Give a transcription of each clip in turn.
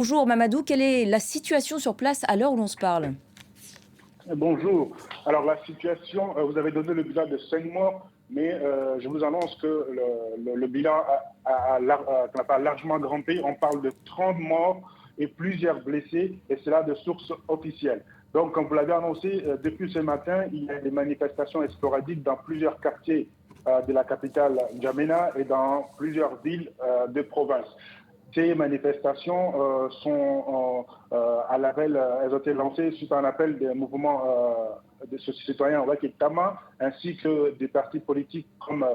Bonjour Mamadou, quelle est la situation sur place à l'heure où l'on se parle? Bonjour. Alors la situation, vous avez donné le bilan de 5 morts, mais je vous annonce que le bilan n'a pas largement grimpé. On parle de 30 morts et plusieurs blessés, et cela de sources officielles. Donc, comme vous l'avez annoncé, depuis ce matin, il y a des manifestations sporadiques dans plusieurs quartiers de la capitale N'Djamena et dans plusieurs villes de province. Ces manifestations à l'appel, elles ont été lancées suite à un appel des mouvements de citoyens Tama, ainsi que des partis politiques comme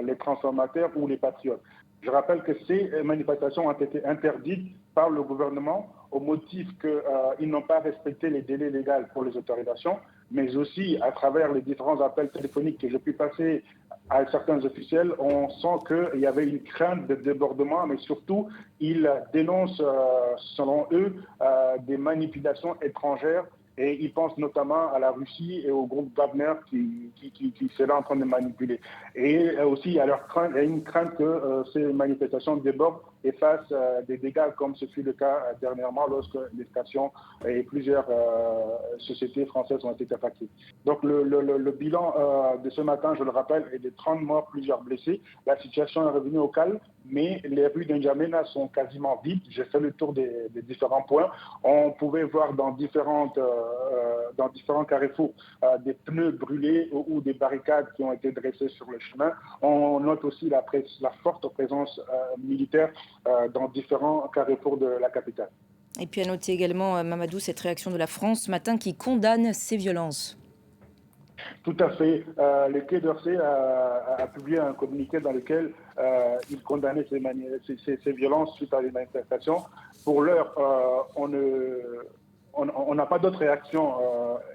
les transformateurs ou les patriotes. Je rappelle que ces manifestations ont été interdites par le gouvernement au motif qu'ils n'ont pas respecté les délais légaux pour les autorisations, mais aussi à travers les différents appels téléphoniques que j'ai pu passer à certains officiels, on sent qu'il y avait une crainte de débordement, mais surtout, ils dénoncent, selon eux, des manipulations étrangères et ils pensent notamment à la Russie et au groupe Wagner qui serait en train de manipuler. Et aussi, il y a une crainte que ces manifestations débordent et fassent des dégâts, comme ce fut le cas dernièrement lorsque les stations et plusieurs sociétés françaises ont été attaquées. Donc le bilan de ce matin, je le rappelle, est de 30 morts, plusieurs blessés. La situation est revenue au calme, mais les rues de N'Djamena sont quasiment vides. J'ai fait le tour des différents points. On pouvait voir dans différents carrefours des pneus brûlés ou des barricades qui ont été dressées sur le chemin. On note aussi la forte présence militaire dans différents carrefours de la capitale. Et puis à noter également, Mamadou, cette réaction de la France ce matin qui condamne ces violences. Tout à fait. Le Quai d'Orsay a publié un communiqué dans lequel il condamnait ces violences suite à des manifestations. Pour l'heure, on n'a pas d'autres réactions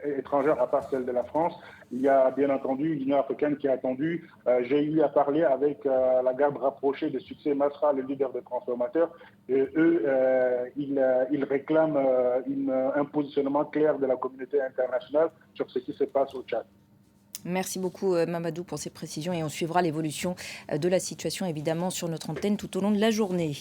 étrangères à part celle de la France. Il y a bien entendu l'Union africaine qui a attendu. J'ai eu à parler avec la garde rapprochée de Succès Masra, le leader des transformateurs. Et eux, ils réclament un positionnement clair de la communauté internationale sur ce qui se passe au Tchad. Merci beaucoup Mamadou pour ces précisions et on suivra l'évolution de la situation évidemment sur notre antenne tout au long de la journée.